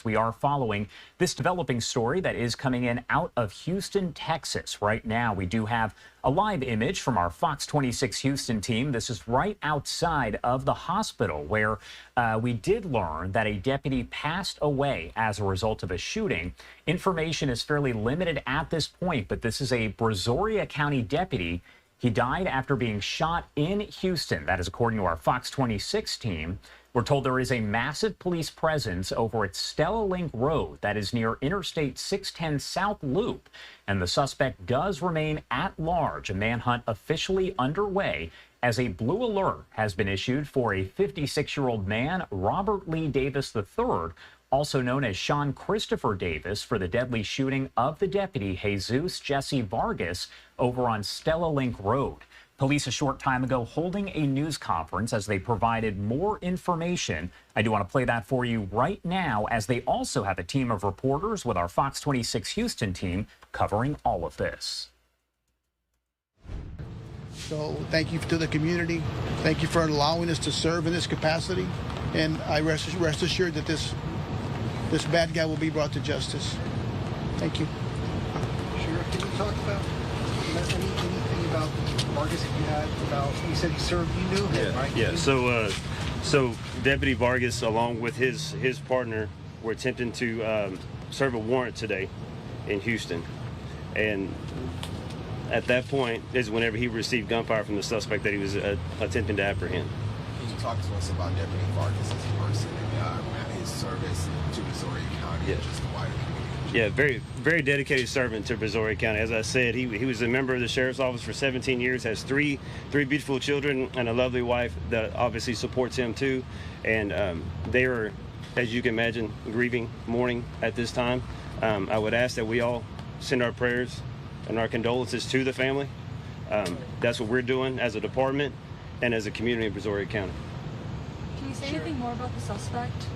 We are following this developing story that is coming in out of Houston, Texas. Right now, we do have a live image from our Fox 26 Houston team. This is right outside of the hospital where we did learn that a deputy passed away as a result of a shooting. Information is fairly limited at this point, but this is a Brazoria County deputy. He died after being shot in Houston. That is according to our Fox 26 team. We're told there is a massive police presence over at Stella Link Road that is near Interstate 610 South Loop. And the suspect does remain at large. A manhunt officially underway as a blue alert has been issued for a 56-year-old man, Robert Lee Davis III, also known as Sean Christopher Davis, for the deadly shooting of the deputy Jesus Jesse Vargas over on Stella Link Road. Police a short time ago holding a news conference as they provided more information. I do want to play that for you right now, as they also have a team of reporters with our Fox 26 Houston team covering all of this. So thank you to the community. Thank you for allowing us to serve in this capacity. And I rest assured that this bad guy will be brought to justice. Thank you. Sheriff, can you talk about anything about Vargas that you had about? You said he served. You knew him, right? Yeah. So Deputy Vargas, along with his partner, were attempting to serve a warrant today in Houston, and at that point is whenever he received gunfire from the suspect that he was attempting to apprehend. Can you talk to us about Deputy Vargas as a person and his service to Brazoria County and just the wider community? Yeah, very dedicated servant to Brazoria County. As I said, he was a member of the Sheriff's Office for 17 years, has three beautiful children and a lovely wife that obviously supports him too. And they are, as you can imagine, grieving, mourning at this time. I would ask that we all send our prayers and our condolences to the family. That's what we're doing as a department and as a community in Brazoria County. Can you say anything more about the suspect?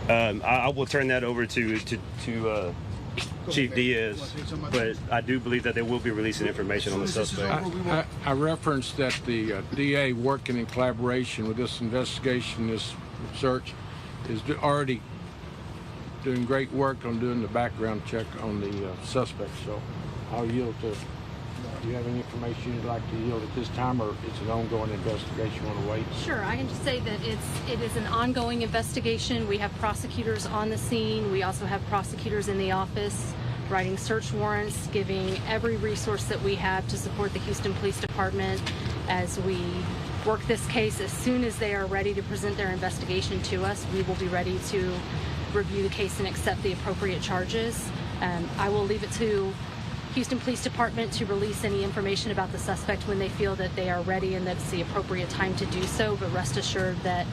I will turn that over to Chief Diaz, but I do believe that they will be releasing information on the suspect. I referenced that the DA, working in collaboration with this investigation, this search, is already doing great work on doing the background check on the suspect. So I'll yield to. Do you have any information you'd like to yield at this time, or it's an ongoing investigation? Want to wait? Sure, I can just say that it is an ongoing investigation. We have prosecutors on the scene. We also have prosecutors in the office writing search warrants, giving every resource that we have to support the Houston Police Department as we work this case. As soon as they are ready to present their investigation to us, we will be ready to review the case and accept the appropriate charges. I will leave it to Houston Police Department to release any information about the suspect when they feel that they are ready and that's the appropriate time to do so, but rest assured that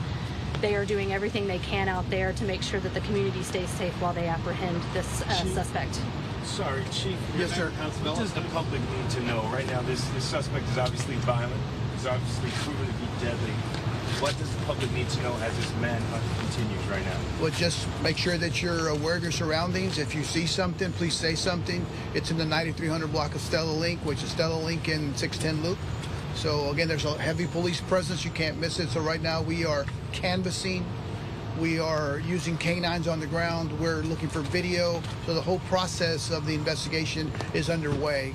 they are doing everything they can out there to make sure that the community stays safe while they apprehend this suspect. Sorry, Chief. Yes, sir. What does the public need to know? Right now, this suspect is obviously violent. He's obviously proven to be deadly. What does the public need to know as this manhunt continues right now? Well, just make sure that you're aware of your surroundings. If you see something, please say something. It's in the 9300 block of Stella Link, which is Stella Link and 610 Loop. So again, there's a heavy police presence. You can't miss it. So right now we are canvassing. We are using canines on the ground. We're looking for video. So the whole process of the investigation is underway.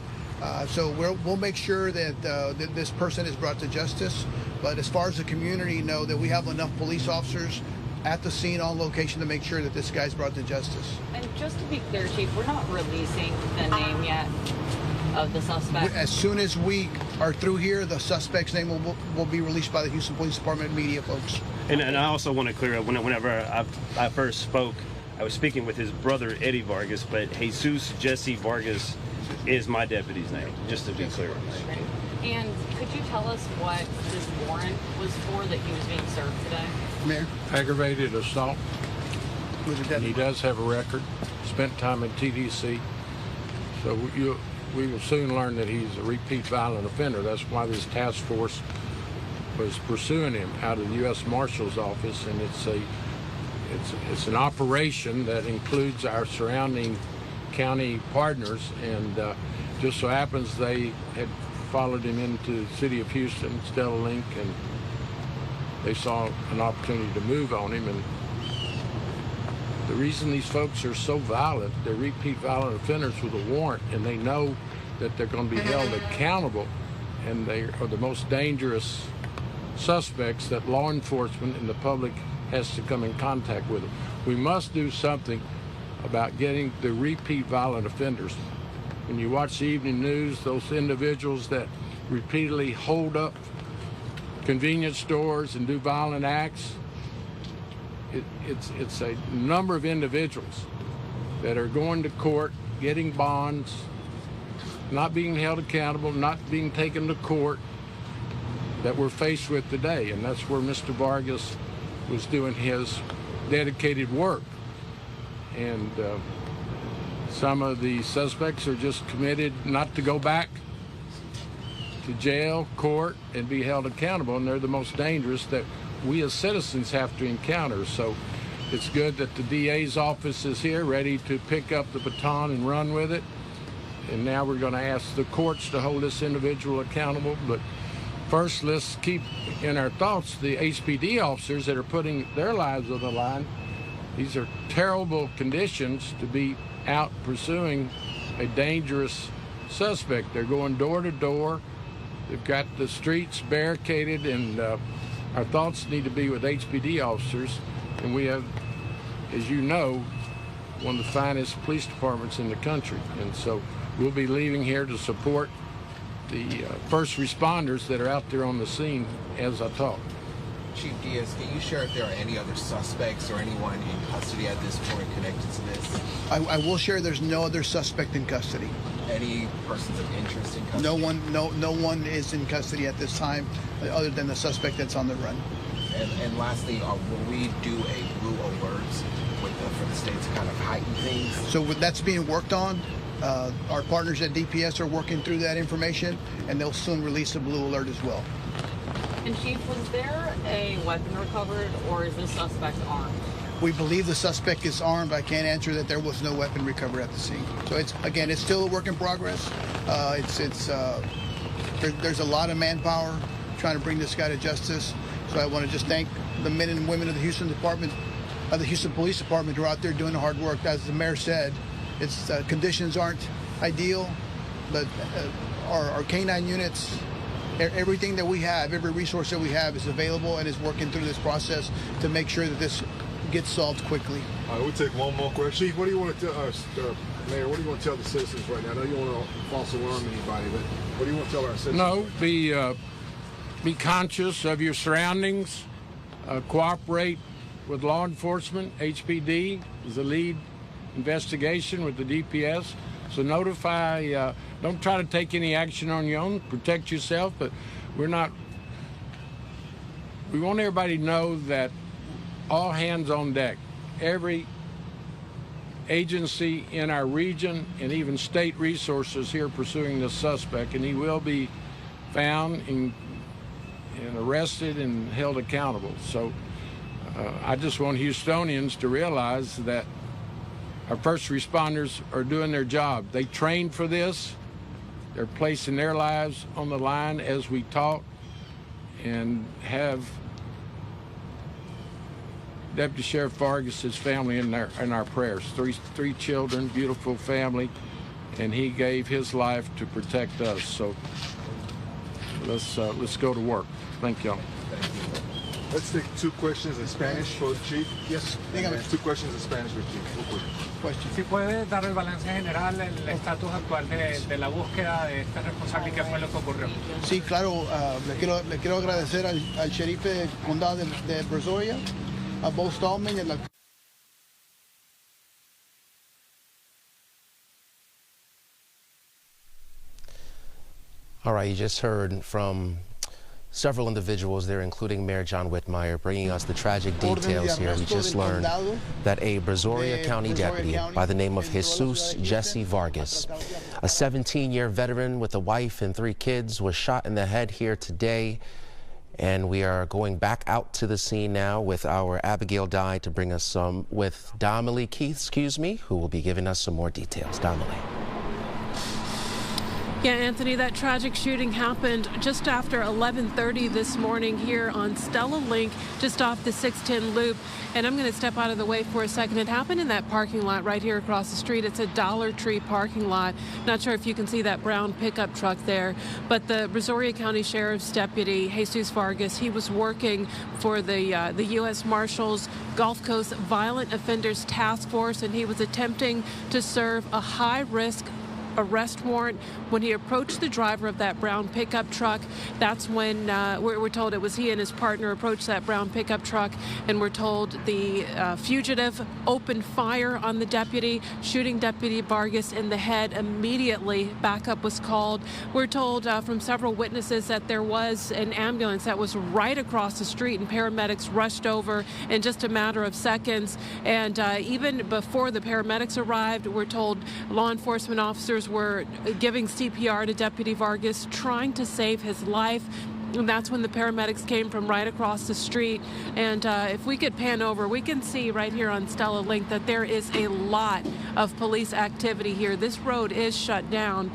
So we'll make sure that that this person is brought to justice. But as far as the community, know that we have enough police officers at the scene on location to make sure that this guy's brought to justice. And just to be clear, Chief, we're not releasing the name yet of the suspect. As soon as we are through here, the suspect's name will be released by the Houston Police Department media folks. And I also want to clear up, whenever I first spoke, I was speaking with his brother, Eddie Vargas, but Jesus Jesse Vargas is my deputy's name, just to be clear. And could you tell us what this warrant was for that he was being served today? Mayor? Aggravated assault. With the And deputy. he does have a record. Spent time in TDC. So we will soon learn that he's a repeat violent offender. That's why this task force was pursuing him out of the US Marshal's office, and it's an operation that includes our surrounding county partners, and just so happens they had followed him into the city of Houston, Stella Link, and they saw an opportunity to move on him, and The reason these folks are so violent, they're repeat violent offenders with a warrant, and they know that they're going to be held accountable, and they are the most dangerous suspects that law enforcement and the public has to come in contact with them. We must do something about getting the repeat violent offenders. When you watch the evening news, those individuals that repeatedly hold up convenience stores and do violent acts, it's a number of individuals that are going to court, getting bonds, not being held accountable, not being taken to court, that we're faced with today. And that's where Mr. Vargas was doing his dedicated work. And some of the suspects are just committed not to go back to jail, court, and be held accountable, and they're the most dangerous that we as citizens have to encounter. So it's good that the DA's office is here, ready to pick up the baton and run with it. And now we're going to ask the courts to hold this individual accountable. But first, let's keep in our thoughts the HPD officers that are putting their lives on the line. These are terrible conditions to be out pursuing a dangerous suspect. They're going door to door. They've got the streets barricaded, and our thoughts need to be with HPD officers. And we have, as you know, one of the finest police departments in the country. And so we'll be leaving here to support the first responders that are out there on the scene as I talk. Chief Diaz, can you share if there are any other suspects or anyone in custody at this point connected to this? I will share there's no other suspect in custody. Any persons of interest in custody? No one is in custody at this time other than the suspect that's on the run. And lastly, will we do a blue alerts for the state to kind of heighten things? So that's being worked on. Our partners at DPS are working through that information, and they'll soon release a blue alert as well. And Chief, was there a weapon recovered, or is the suspect armed? We believe the suspect is armed. I can't answer that there was no weapon recovered at the scene. So it's still a work in progress. There's a lot of manpower trying to bring this guy to justice. So I want to just thank the men and women of the Houston Police Department who are out there doing the hard work. As the mayor said, conditions aren't ideal, but our canine units, everything that we have, every resource that we have is available and is working through this process to make sure that this gets solved quickly. All right, we'll take one more question. Chief, what do you want to tell us, Mayor, what do you want to tell the citizens right now? I know you don't want to false alarm anybody, but what do you want to tell our citizens? No, be conscious of your surroundings, cooperate with law enforcement. HPD is the lead investigation with the DPS. So notify, don't try to take any action on your own, protect yourself, but we want everybody to know that all hands on deck. Every agency in our region and even state resources here pursuing the suspect, and he will be found and arrested and held accountable. So I just want Houstonians to realize that our first responders are doing their job. They trained for this. They're placing their lives on the line as we talk, and have Deputy Sheriff Vargas' family in our prayers. Three children, beautiful family, and he gave his life to protect us. So let's go to work. Thank y'all. Let's take two questions in Spanish for the Chief. Yes, dígame. Two questions in Spanish for the Chief. Real quick. Si puede dar el balance general, el estatus actual de la búsqueda de este responsable y qué fue lo que ocurrió. Sí, claro, le quiero agradecer al sheriff del condado de Brazoria, a Bo Stallman y a la... All right, you just heard from several individuals there, including Mayor John Whitmire, bringing us the tragic details here. We just learned that a Brazoria County deputy by the name of Jesus Jesse Vargas, a 17-year veteran with a wife and 3 kids, was shot in the head here today. And we are going back out to the scene now with our Abigail Dye to bring us with Donnelly Keith, who will be giving us some more details. Donnelly. Yeah, Anthony, that tragic shooting happened just after 11:30 this morning here on Stella Link, just off the 610 loop. And I'm going to step out of the way for a second. It happened in that parking lot right here across the street. It's a Dollar Tree parking lot. Not sure if you can see that brown pickup truck there, but the Brazoria County Sheriff's Deputy, Jesus Vargas, he was working for the US Marshal's Gulf Coast Violent Offenders Task Force, and he was attempting to serve a high-risk arrest warrant. When he approached the driver of that brown pickup truck, that's when we're told it was he and his partner approached that brown pickup truck, and we're told the fugitive opened fire on the deputy, shooting Deputy Vargas in the head. Immediately, backup was called. We're told from several witnesses that there was an ambulance that was right across the street, and paramedics rushed over in just a matter of seconds. And even before the paramedics arrived, we're told law enforcement officers were giving CPR to Deputy Vargas, trying to save his life. And that's when the paramedics came from right across the street. And if we could pan over, we can see right here on Stella Link that there is a lot of police activity here. This road is shut down.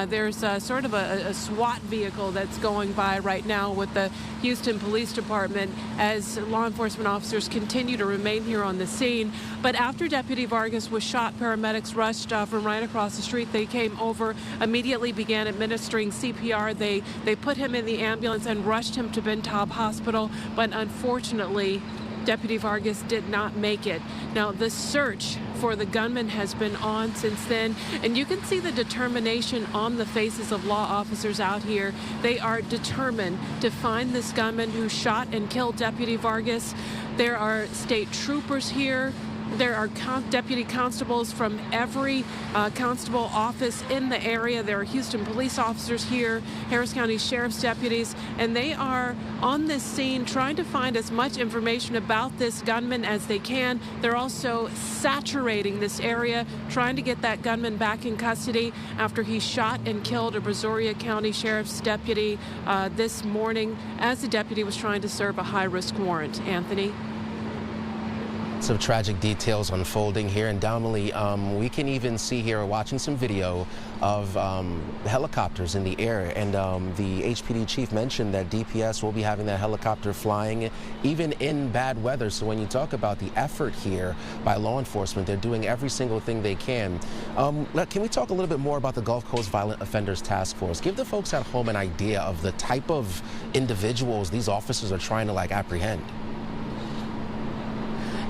There's sort of a SWAT vehicle that's going by right now with the Houston Police Department as law enforcement officers continue to remain here on the scene. But after Deputy Vargas was shot, paramedics rushed from right across the street. They came over, immediately began administering CPR. They put him in the ambulance and rushed him to Ben Taub Hospital, but unfortunately, Deputy Vargas did not make it. Now, the search for the gunman has been on since then, and you can see the determination on the faces of law officers out here. They are determined to find this gunman who shot and killed Deputy Vargas. There are state troopers here. There are deputy constables from every constable office in the area. There are Houston police officers here, Harris County Sheriff's deputies, and they are on this scene trying to find as much information about this gunman as they can. They're also saturating this area, trying to get that gunman back in custody after he shot and killed a Brazoria County Sheriff's deputy this morning as the deputy was trying to serve a high-risk warrant. Anthony? Some tragic details unfolding here, and dominantly we can even see here, watching some video of helicopters in the air, and the HPD chief mentioned that DPS will be having that helicopter flying even in bad weather. So when you talk about the effort here by law enforcement, they're doing every single thing they can. Can we talk a little bit more about the Gulf Coast Violent Offenders Task Force? Give the folks at home an idea of the type of individuals these officers are trying to apprehend.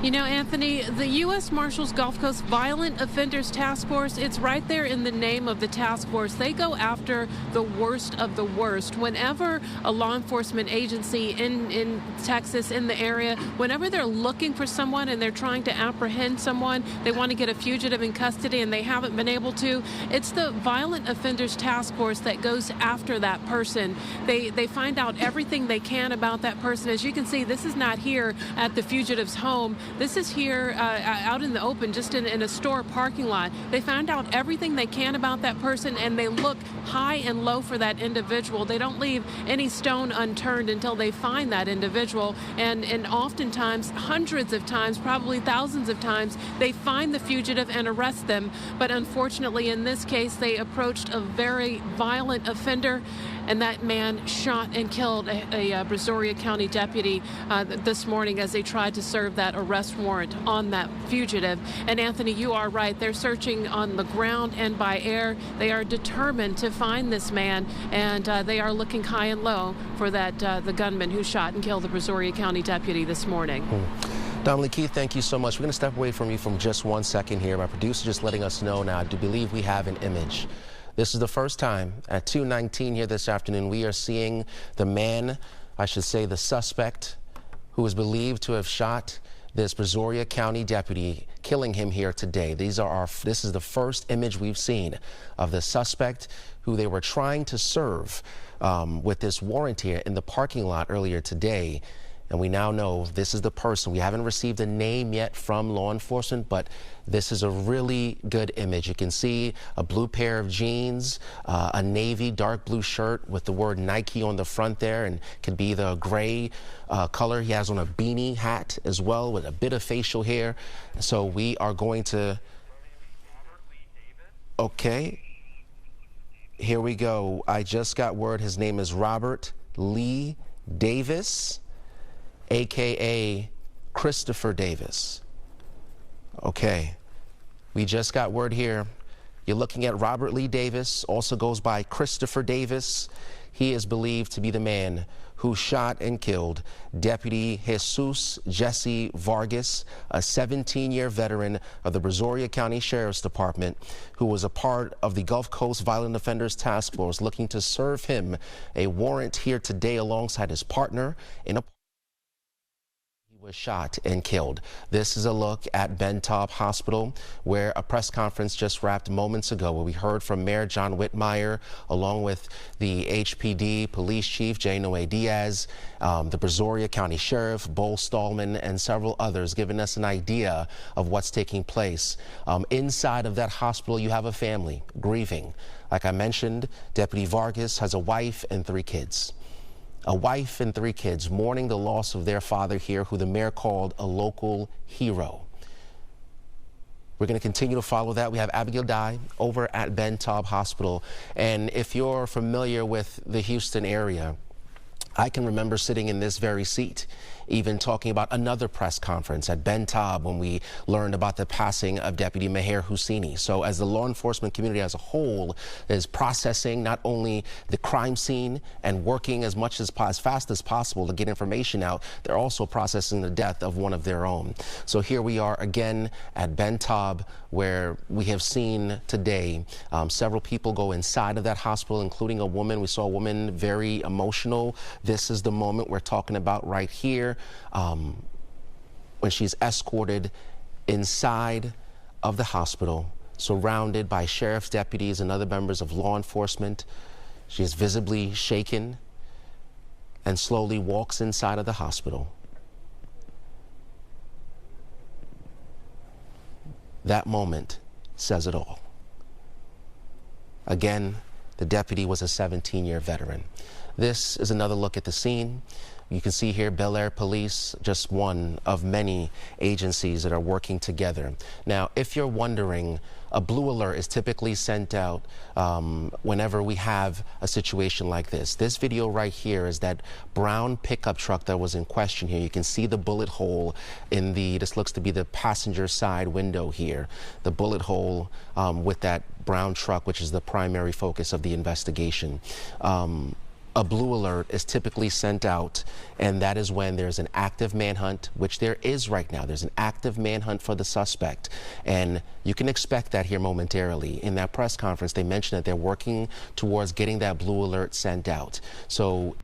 You know, Anthony, the U.S. Marshal's Gulf Coast Violent Offenders Task Force, it's right there in the name of the task force. They go after the worst of the worst. Whenever a law enforcement agency in Texas, in the area, whenever they're looking for someone and they're trying to apprehend someone, they want to get a fugitive in custody and they haven't been able to, it's the Violent Offenders Task Force that goes after that person. They find out everything they can about that person. As you can see, this is not here at the fugitive's home. This is here out in the open, just in a store parking lot. They found out everything they can about that person, and they look high and low for that individual. They don't leave any stone unturned until they find that individual. And oftentimes, hundreds of times, probably thousands of times, they find the fugitive and arrest them. But unfortunately, in this case, they approached a very violent offender, and that man shot and killed a Brazoria County deputy this morning as they tried to serve that arrest warrant on that fugitive. And Anthony, you are right. They're searching on the ground and by air. They are determined to find this man, and they are looking high and low for that the gunman who shot and killed the Brazoria County deputy this morning. Dominique Keith, thank you so much. We're going to step away from you from just 1 second here. My producer just letting us know now, I do believe we have an image. This is the first time at 2:19 here this afternoon we are seeing the man, I should say the suspect, who is believed to have shot this Brazoria County deputy, killing him here today. This is the first image we've seen of the suspect who they were trying to serve with this warrant here in the parking lot earlier today. And we now know this is the person. We haven't received a name yet from law enforcement, but this is a really good image. You can see a blue pair of jeans, a navy dark blue shirt with the word Nike on the front there, and could be the gray color. He has on a beanie hat as well with a bit of facial hair. So we are going to, okay. Here we go. I just got word his name is Robert Lee Davis, a.k.a. Christopher Davis. Okay, we just got word here. You're looking at Robert Lee Davis, also goes by Christopher Davis. He is believed to be the man who shot and killed Deputy Jesus Jesse Vargas, a 17-year veteran of the Brazoria County Sheriff's Department, who was a part of the Gulf Coast Violent Offenders Task Force, looking to serve him a warrant here today alongside his partner in a was shot and killed. This is a look at Ben Taub Hospital, where a press conference just wrapped moments ago, where we heard from Mayor John Whitmire, along with the HPD Police Chief Jay Noe Diaz, the Brazoria County Sheriff Bo Stallman, and several others, giving us an idea of what's taking place. Inside of that hospital, you have a family grieving. Like I mentioned, Deputy Vargas has a wife and 3 kids. A wife and 3 kids mourning the loss of their father here, who the mayor called a local hero. We're going to continue to follow that. We have Abigail Dye over at Ben Taub Hospital. And if you're familiar with the Houston area, I can remember sitting in this very seat, even talking about another press conference at Ben Taub when we learned about the passing of Deputy Maher Husseini. So as the law enforcement community as a whole is processing not only the crime scene and working as fast as possible to get information out, they're also processing the death of one of their own. So here we are again at Ben Taub, where we have seen today several people go inside of that hospital, including a woman. We saw a woman very emotional. This is the moment we're talking about right here, when she's escorted inside of the hospital, surrounded by sheriff's deputies and other members of law enforcement. She is visibly shaken and slowly walks inside of the hospital. That moment says it all. Again, the deputy was a 17-year veteran. This is another look at the scene. You can see here Bel Air Police, just one of many agencies that are working together. Now, if you're wondering, a blue alert is typically sent out whenever we have a situation like this. This video right here is that brown pickup truck that was in question here. You can see the bullet hole in this looks to be the passenger side window here. The bullet hole with that brown truck, which is the primary focus of the investigation. A blue alert is typically sent out, and that is when there's an active manhunt, which there is right now. There's an active manhunt for the suspect, and you can expect that here momentarily. In that press conference, they mentioned that they're working towards getting that blue alert sent out. So,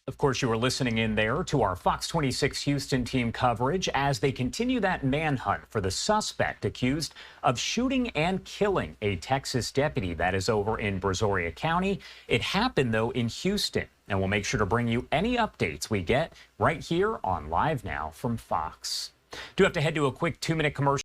of course, you were listening in there to our Fox 26 Houston team coverage as they continue that manhunt for the suspect accused of shooting and killing a Texas deputy. That is over in Brazoria County. It happened, though, in Houston, and we'll make sure to bring you any updates we get right here on Live Now from Fox. Do have to head to a quick 2-minute commercial.